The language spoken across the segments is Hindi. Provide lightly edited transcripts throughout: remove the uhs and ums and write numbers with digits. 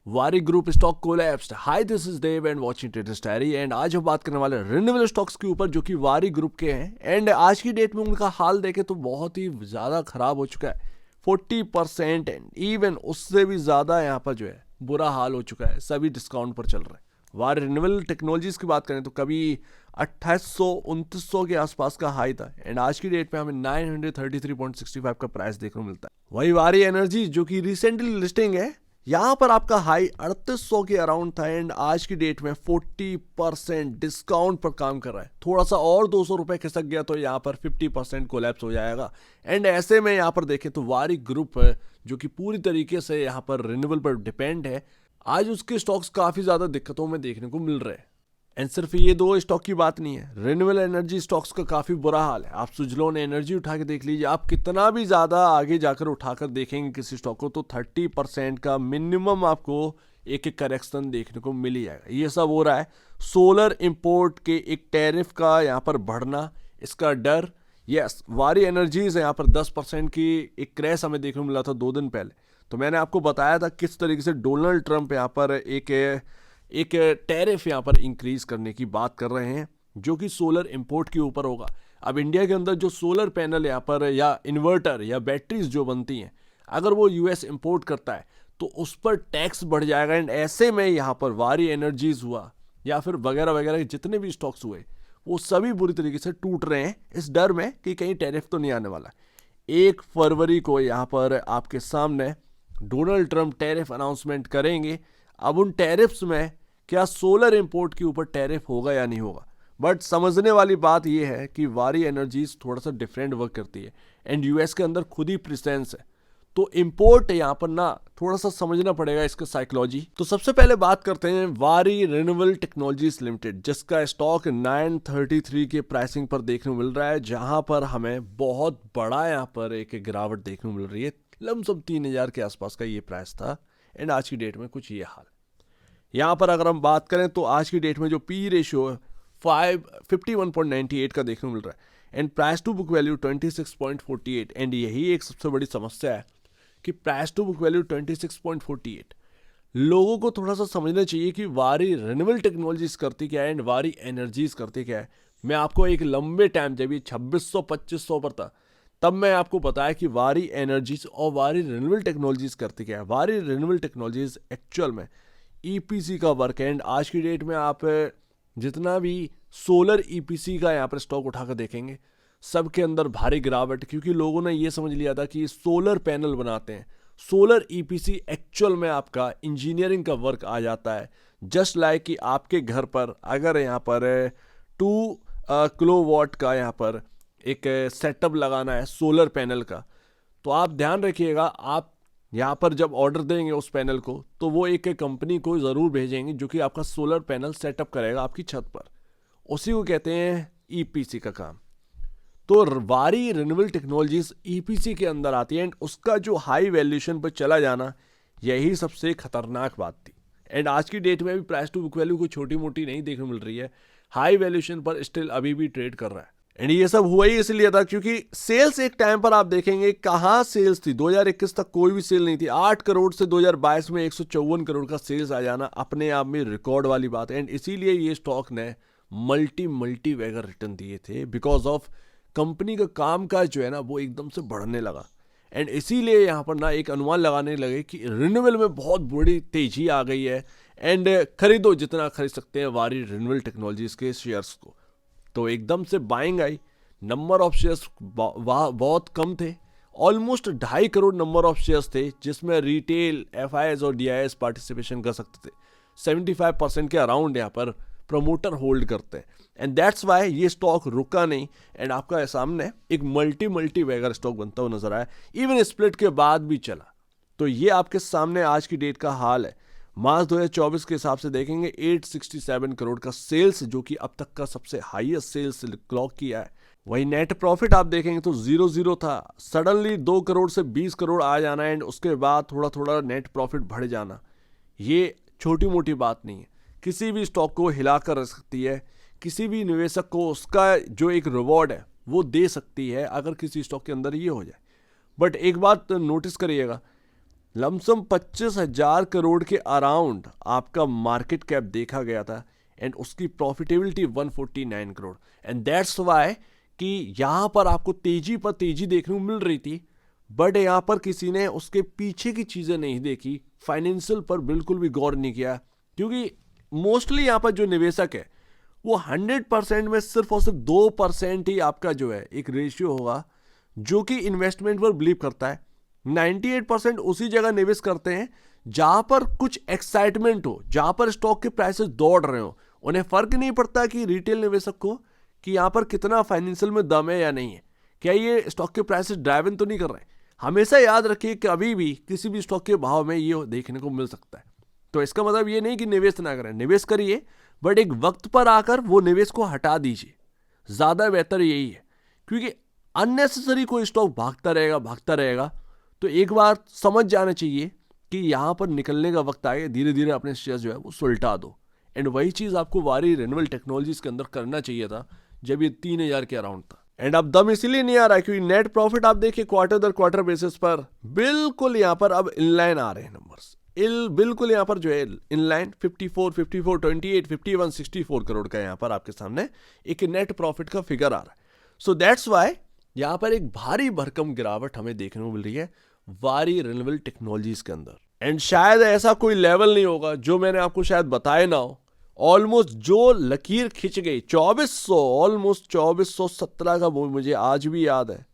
वारी group stock collapsed. Hi, this is Dev and watching traders diary. And आज हम बात करने वाले हैं रिन्यूएबल स्टॉक्स के ऊपर जो कि वारी ग्रुप के हैं। एंड आज की डेट में उनका हाल देखें तो बहुत ही ज़्यादा खराब हो चुका है। 40% एंड इवन उससे भी ज़्यादा यहाँ पर जो है बुरा हाल हो चुका है। सभी डिस्काउंट पर चल रहे हैं। वारी रिन्यूएबल टेक्नोलॉजीज की बात करें तो कभी 2800-2900 के आसपास का हाई था एंड आज की डेट में हमें 933.65 का प्राइस देखने को मिलता है। वही वारी एनर्जी जो कि रिसेंटली लिस्टिंग है, यहाँ पर आपका हाई 3800 के अराउंड था एंड आज की डेट में 40% डिस्काउंट पर काम कर रहा है। थोड़ा सा और 200 रुपए खिसक गया तो यहाँ पर 50% कोलैप्स हो जाएगा। एंड ऐसे में यहाँ पर देखें तो वारी ग्रुप जो कि पूरी तरीके से यहाँ पर रिन्यूएबल पर डिपेंड है, आज उसके स्टॉक्स काफ़ी ज़्यादा दिक्कतों में देखने को मिल रहे हैं। एंड सिर्फ ये दो स्टॉक की बात नहीं है, रिन्यूएबल एनर्जी स्टॉक्स का काफ़ी बुरा हाल है। आप सुजलॉन एनर्जी उठा के देख लीजिए, आप कितना भी ज़्यादा आगे जाकर उठाकर देखेंगे किसी स्टॉक को तो 30% का मिनिमम आपको एक एक करेक्शन देखने को मिल ही जाएगा। ये सब हो रहा है सोलर इंपोर्ट के एक टैरिफ का यहाँ पर बढ़ना, इसका डर। यस, वारी एनर्जीज यहाँ पर 10% की एक क्रैश हमें देखने को मिला था 2 दिन पहले। तो मैंने आपको बताया था किस तरीके से डोनाल्ड ट्रंप यहाँ पर एक टैरिफ यहाँ पर इंक्रीज करने की बात कर रहे हैं जो कि सोलर इंपोर्ट के ऊपर होगा। अब इंडिया के अंदर जो सोलर पैनल यहाँ पर या इन्वर्टर या बैटरीज जो बनती हैं, अगर वो यूएस इंपोर्ट करता है तो उस पर टैक्स बढ़ जाएगा। एंड ऐसे में यहाँ पर वारी एनर्जीज हुआ या फिर वगैरह वगैरह के जितने भी स्टॉक्स हुए वो सभी बुरी तरीके से टूट रहे हैं इस डर में कि कहीं टैरिफ तो नहीं आने वाला। 1 फरवरी को यहाँ पर आपके सामने डोनाल्ड ट्रंप टैरिफ अनाउंसमेंट करेंगे। अब उन टैरिफ्स में क्या सोलर इंपोर्ट के ऊपर टैरिफ होगा या नहीं होगा, बट समझने वाली बात यह है कि वारी एनर्जीज थोड़ा सा डिफरेंट वर्क करती है एंड यूएस के अंदर खुद ही प्रेजेंस है, तो इंपोर्ट यहाँ पर ना थोड़ा सा समझना पड़ेगा इसका साइकोलॉजी। तो सबसे पहले बात करते हैं वारी रिन्यूएबल टेक्नोलॉजीज लिमिटेड, जिसका स्टॉक 933 के प्राइसिंग पर देखने को मिल रहा है, जहां पर हमें बहुत बड़ा यहाँ पर एक गिरावट देखने को मिल रही है। लमसम 3000 के आसपास का ये प्राइस था एंड आज की डेट में कुछ ये हाल। यहाँ पर अगर हम बात करें तो आज की डेट में जो पी रेशियो है 51.98 का देखने को मिल रहा है and price to book value 26.48। And यही एक सबसे बड़ी समस्या है कि प्राइस टू बुक वैल्यू 26.48। लोगों को थोड़ा सा समझना चाहिए कि वारी रिन्यूएबल टेक्नोलॉजीज करती क्या है एंड वारी एनर्जीज करती क्या है। मैं आपको एक लंबे टाइम जब ये 2600-2500 पर था तब मैं आपको बताया कि वारी एनर्जीज और वारी रिन्यूएबल टेक्नोलॉजीज करती क्या है। वारी रिन्यूएबल टेक्नोलॉजीज एक्चुअल में ईपीसी का वर्क है एंड आज की डेट में आप जितना भी सोलर ईपीसी का यहाँ पर स्टॉक उठाकर देखेंगे सबके अंदर भारी गिरावट, क्योंकि लोगों ने ये समझ लिया था कि सोलर पैनल बनाते हैं। सोलर ईपीसी एक्चुअल में आपका इंजीनियरिंग का वर्क आ जाता है। जस्ट लाइक कि आपके घर पर अगर यहाँ पर 2 किलोवाट का यहाँ पर एक सेटअप लगाना है सोलर पैनल का, तो आप ध्यान रखिएगा, आप यहाँ पर जब ऑर्डर देंगे उस पैनल को तो वो एक कंपनी को ज़रूर भेजेंगे जो कि आपका सोलर पैनल सेटअप करेगा आपकी छत पर। उसी को कहते हैं ईपीसी का काम। तो वारी रिन्यूएबल टेक्नोलॉजीज ईपीसी के अंदर आती है एंड उसका जो हाई वैल्यूएशन पर चला जाना यही सबसे खतरनाक बात थी। एंड आज की डेट में भी प्राइस टू बुक वैल्यू कोई छोटी मोटी नहीं देखने मिल रही है, हाई वैल्यूएशन पर स्टिल अभी भी ट्रेड कर रहा है। एंड ये सब हुआ ही इसलिए था क्योंकि सेल्स एक टाइम पर आप देखेंगे कहाँ सेल्स थी, 2021 तक कोई भी सेल नहीं थी। 8 करोड़ से 2022 में 154 करोड़ का सेल्स आ जाना अपने आप में रिकॉर्ड वाली बात है। एंड इसीलिए ये स्टॉक ने मल्टी वैगर रिटर्न दिए थे बिकॉज ऑफ कंपनी का काम काज जो है ना वो एकदम से बढ़ने लगा। एंड इसीलिए यहाँ पर ना एक अनुमान लगाने लगे कि रिन्यूएबल में बहुत बड़ी तेजी आ गई है एंड खरीदो जितना खरीद सकते हैं वारी रिन्यूएबल टेक्नोलॉजीज के शेयर्स को। तो एकदम से buying I. Number of shares बहुत कम थे, almost 2.5 crore number of shares थे जिसमें रिटेल, एफआईएस और डीआईएस पार्टिसिपेशन कर सकते थे। 75% के अराउंड यहाँ पर प्रमोटर होल्ड करते हैं एंड दैट्स वाई ये स्टॉक रुका नहीं एंड आपका सामने एक मल्टी वैगर स्टॉक बनता हुआ नजर आया। इवन स्प्लिट के बाद भी चला। तो ये आपके सामने आज की डेट का हाल है। मार्च 2024 के हिसाब से देखेंगे 867 करोड़ का सेल्स जो कि अब तक का सबसे हाईएस्ट सेल्स क्लॉक किया है। वही नेट प्रॉफिट आप देखेंगे तो 0 था, सडनली 2 करोड़ से 20 करोड़ आ जाना एंड उसके बाद थोड़ा थोड़ा नेट प्रॉफिट बढ़ जाना, ये छोटी मोटी बात नहीं है। किसी भी स्टॉक को हिलाकर रख सकती है, किसी भी निवेशक को उसका जो एक रिवॉर्ड है वो दे सकती है अगर किसी स्टॉक के अंदर ये हो जाए। बट एक बात नोटिस करिएगा, लमसम 25,000 करोड़ के अराउंड आपका मार्केट कैप देखा गया था एंड उसकी profitability 149 crore. And that's why कि यहाँ पर आपको तेजी पर तेजी देखने को मिल रही थी, बट यहाँ पर किसी ने उसके पीछे की चीज़ें नहीं देखी, फाइनेंशियल पर बिल्कुल भी गौर नहीं किया, क्योंकि मोस्टली यहाँ पर जो निवेशक है वो 100% में सिर्फ और सिर्फ 2% ही आपका जो है एक रेशियो होगा जो कि इन्वेस्टमेंट पर बिलीव करता है। 98% उसी जगह निवेश करते हैं जहां पर कुछ एक्साइटमेंट हो, जहां पर स्टॉक के प्राइसेस दौड़ रहे हो। उन्हें फर्क नहीं पड़ता कि रिटेल निवेशक को कि यहां पर कितना फाइनेंशियल में दम है या नहीं है, क्या ये स्टॉक के प्राइसेस ड्राइवन तो नहीं कर रहे हैं। हमेशा याद रखिए कि अभी भी किसी भी स्टॉक के भाव में ये देखने को मिल सकता है। तो इसका मतलब ये नहीं कि निवेश ना करें, निवेश करिए, बट एक वक्त पर आकर वो निवेश को हटा दीजिए, ज़्यादा बेहतर यही है। क्योंकि अननेसेसरी कोई स्टॉक भागता रहेगा तो एक बार समझ जाना चाहिए कि यहाँ पर निकलने का वक्त आए, धीरे धीरे अपने शेयर जो है वो सुलटा दो। एंड वही चीज़ आपको वारी रिन्यूएबल टेक्नोलॉजीज के अंदर करना चाहिए था जब ये 3,000 के अराउंड था। एंड अब दम इसीलिए नहीं आ रहा है क्योंकि नेट प्रॉफिट आप देखिए क्वार्टर दर क्वार्टर बेसिस पर बिल्कुल यहाँ पर अब इनलाइन आ रहे हैं नंबर्स, बिल्कुल यहाँ पर जो है इनलाइन 54, 28, 51, 64 करोड़ का यहाँ पर आपके सामने एक नेट प्रॉफिट का फिगर आ रहा है। सो दैट्स वाई यहाँ पर एक भारी भरकम गिरावट हमें देखने को मिल रही है वारी रिन्यूएबल टेक्नोलॉजीज के अंदर। एंड शायद ऐसा कोई लेवल नहीं होगा जो मैंने आपको शायद बताया ना हो। ऑलमोस्ट जो लकीर खिंच गई 2400, ऑलमोस्ट 2417 का वो मुझे आज भी याद है,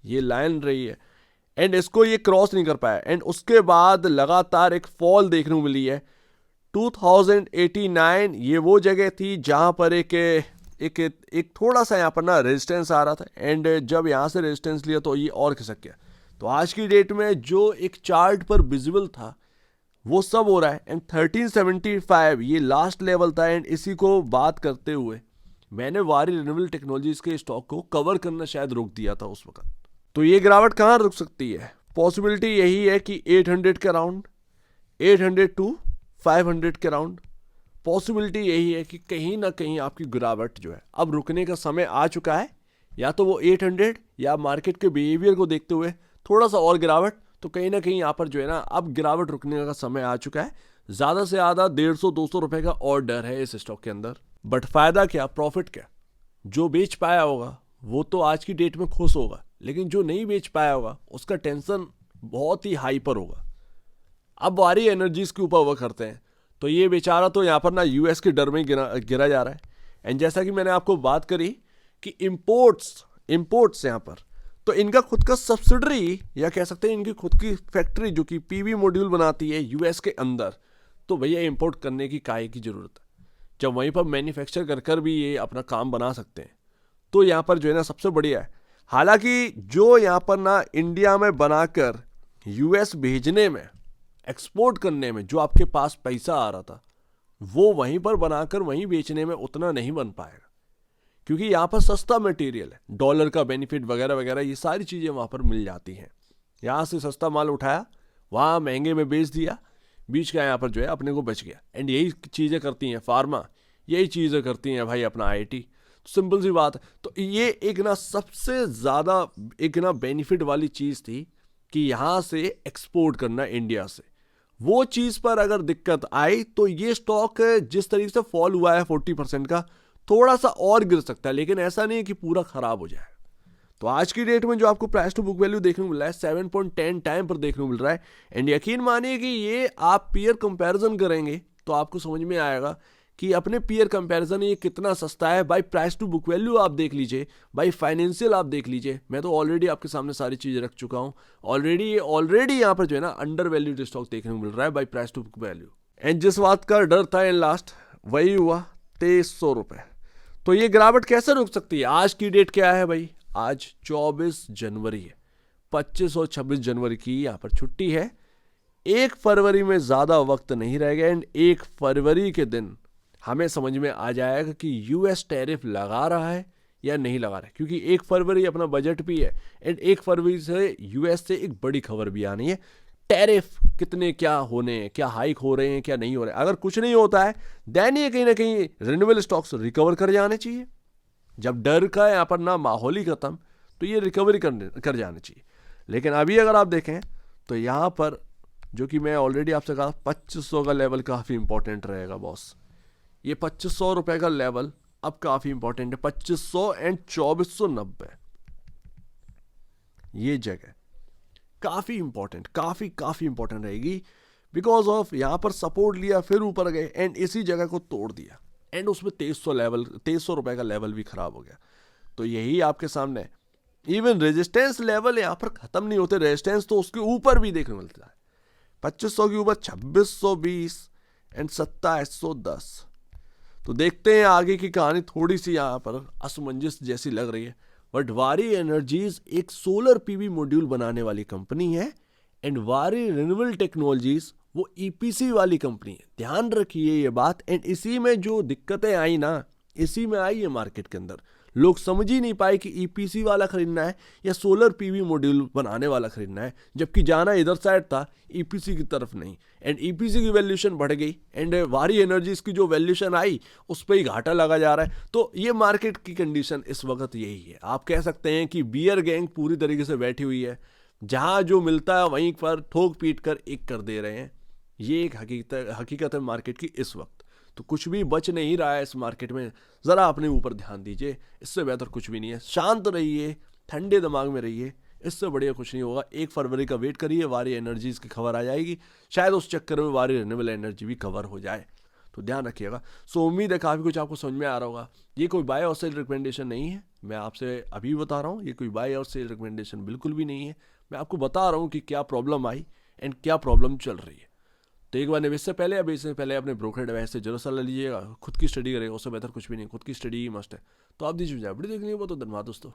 ये लाइन रही है एंड इसको ये क्रॉस नहीं कर पाया। एंड उसके बाद लगातार एक फॉल देखने को मिली है 2089। ये वो जगह थी जहां पर एक थोड़ा सा यहाँ पर ना रेजिस्टेंस आ रहा था एंड जब यहाँ से रेजिस्टेंस लिया तो ये और खिसक गया। तो आज की डेट में जो एक चार्ट पर विजिबल था वो सब हो रहा है एंड 1375 ये लास्ट लेवल था। एंड इसी को बात करते हुए मैंने वारी रिन्यूएबल टेक्नोलॉजीज के स्टॉक को कवर करना शायद रोक दिया था उस वक्त। तो ये गिरावट कहाँ रुक सकती है? पॉसिबिलिटी यही है कि 800 के अराउंड, 800 टू 500 के अराउंड पॉसिबिलिटी यही है कि कहीं ना कहीं आपकी गिरावट जो है अब रुकने का समय आ चुका है। या तो वो 800 या मार्केट के बिहेवियर को देखते हुए थोड़ा सा और गिरावट, तो कहीं ना कहीं यहाँ पर जो है ना अब गिरावट रुकने का समय आ चुका है। ज़्यादा से ज़्यादा 150-200 रुपए का और डर है इस स्टॉक के अंदर, बट फायदा क्या, प्रॉफिट क्या? जो बेच पाया होगा वो तो आज की डेट में खुश होगा, लेकिन जो नहीं बेच पाया होगा उसका टेंशन बहुत ही हाई पर होगा। अब वारी एनर्जीज के ऊपर वर्क करते हैं तो ये बेचारा तो यहाँ पर ना यूएस के डर में गिरा जा रहा है। एंड जैसा कि मैंने आपको बात करी कि इंपोर्ट्स यहाँ पर तो इनका खुद का सब्सिडरी या कह सकते हैं इनकी खुद की फैक्ट्री जो कि पीवी मॉड्यूल बनाती है यूएस के अंदर, तो भैया इंपोर्ट करने की काहे की जरूरत है जब वहीं पर मैन्युफैक्चर कर भी ये अपना काम बना सकते हैं। तो यहाँ पर जो है ना सबसे बढ़िया है। हालांकि जो यहाँ पर ना इंडिया में बनाकर यूएस भेजने में, एक्सपोर्ट करने में जो आपके पास पैसा आ रहा था वो वहीं पर बनाकर वहीं बेचने में उतना नहीं बन पाएगा, क्योंकि यहाँ पर सस्ता मटेरियल है, डॉलर का बेनिफिट वगैरह वगैरह ये सारी चीज़ें वहाँ पर मिल जाती हैं। यहाँ से सस्ता माल उठाया, वहाँ महंगे में बेच दिया, बीच का यहाँ पर जो है अपने को बच गया। एंड यही चीज़ें करती हैं फार्मा, यही चीज़ें करती हैं भाई अपना आईटी। सिंपल सी बात है। तो ये एक ना सबसे ज़्यादा एक ना बेनिफिट वाली चीज़ थी कि यहाँ से एक्सपोर्ट करना इंडिया से। वो चीज़ पर अगर दिक्कत आई तो ये स्टॉक जिस तरीके से फॉल हुआ है 40% का, थोड़ा सा और गिर सकता है, लेकिन ऐसा नहीं है कि पूरा खराब हो जाए। तो आज की डेट में जो आपको प्राइस टू बुक वैल्यू देखने को मिल रहा है 7.10 टाइम पर देखने को मिल रहा है। एंड यकीन मानिए कि ये आप पीयर कंपैरिजन करेंगे तो आपको समझ में आएगा कि अपने पीयर कंपैरिजन ये कितना सस्ता है। By price to book value आप देख लीजिए, बाय फाइनेंशियल आप देख लीजिए। मैं तो ऑलरेडी आपके सामने सारी चीज़ें रख चुका हूँ। ऑलरेडी यहाँ पर जो है ना अंडर वैल्यूड स्टॉक देखने को मिल रहा है by price to book value. And जिस बात का डर था इन लास्ट वही हुआ, 2300 रुपये। तो ये गिरावट कैसे रुक सकती है? आज की डेट क्या है भाई? आज 24 जनवरी है, 25 और 26 जनवरी की यहाँ पर छुट्टी है। 1 फरवरी में ज़्यादा वक्त नहीं रह गया। एंड 1 फरवरी के दिन हमें समझ में आ जाएगा कि यूएस टैरिफ लगा रहा है या नहीं लगा रहा है, क्योंकि 1 फरवरी अपना बजट भी है। एंड 1 फरवरी से यूएस से एक बड़ी खबर भी आनी है, टैरिफ कितने क्या होने हैं, क्या हाइक हो रहे हैं, क्या नहीं हो रहे हैं। अगर कुछ नहीं होता है देन ये कहीं ना कहीं रिन्यूएबल स्टॉक्स रिकवर कर जाने चाहिए। जब डर का यहाँ पर ना माहौल ही खत्म तो ये रिकवरी कर जाना चाहिए। लेकिन अभी अगर आप देखें तो यहाँ पर जो कि मैं ऑलरेडी आपसे कहा 2500 का लेवल काफ़ी इंपॉर्टेंट रहेगा बॉस। ये 2500 रुपए का लेवल अब काफ़ी इंपॉर्टेंट है, 2500 एंड 2490 ये जगह काफ़ी इंपॉर्टेंट, काफ़ी इंपॉर्टेंट रहेगी, बिकॉज ऑफ यहाँ पर सपोर्ट लिया, फिर ऊपर गए एंड इसी जगह को तोड़ दिया एंड उसमें 2300 रुपए का लेवल भी खराब हो गया। तो यही आपके सामने इवन रेजिस्टेंस लेवल यहाँ पर खत्म नहीं होते, रेजिस्टेंस तो उसके ऊपर भी देखने मिलता है। 2500 के ऊपर 2620 एंड 2710। तो देखते हैं आगे की कहानी, थोड़ी सी यहाँ पर असमंजस जैसी लग रही है, बट वारी एनर्जीज एक सोलर पीवी मॉड्यूल बनाने वाली कंपनी है एंड वारी रिन्यूएबल टेक्नोलॉजीज वो ईपीसी वाली कंपनी है। ध्यान रखिए ये बात। एंड इसी में जो दिक्कतें आई ना, इसी में आई है मार्केट के अंदर, लोग समझ ही नहीं पाए कि ईपीसी वाला खरीदना है या सोलर पीवी मॉड्यूल बनाने वाला खरीदना है, जबकि जाना इधर साइड था, ईपीसी की तरफ नहीं। एंड ईपीसी की वैल्यूएशन बढ़ गई एंड वारी एनर्जीज की जो वैल्यूएशन आई उस पर ही घाटा लगा जा रहा है। तो ये मार्केट की कंडीशन इस वक्त यही है। आप कह सकते हैं कि बियर गैंग पूरी तरीके से बैठी हुई है, जहां जो मिलता है वहीं पर ठोक पीट कर एक कर दे रहे हैं। ये एक हकीकत है मार्केट की इस वक्त। तो कुछ भी बच नहीं रहा है इस मार्केट में, ज़रा अपने ऊपर ध्यान दीजिए, इससे बेहतर कुछ भी नहीं है। शांत रहिए, ठंडे दिमाग में रहिए, इससे बढ़िया कुछ नहीं होगा। 1 फरवरी का वेट करिए, वारी एनर्जीज की खबर आ जाएगी, शायद उस चक्कर में वारी रिन्यूएबल एनर्जी भी कवर हो जाए। तो ध्यान रखिएगा। सो उम्मीद है काफ़ी कुछ आपको समझ में आ रहा होगा। ये कोई बाय और सेल रिकमेंडेशन नहीं है, मैं आपसे अभी बता रहा हूँ, ये कोई बाय और सेल रिकमेंडेशन बिल्कुल भी नहीं है। मैं आपको बता रहा हूँ कि क्या प्रॉब्लम आई एंड क्या प्रॉब्लम चल रही है। तो एक बार निवेश से पहले, अभी इससे पहले अपने ब्रोकर एडवाइस से जरूर सलाह लीजिएगा। खुद की स्टडी करेगा, उससे बेहतर कुछ भी नहीं, खुद की स्टडी ही मस्ट है। तो आप दीजिए वीडियो देखने को, तो धन्यवाद दोस्तों।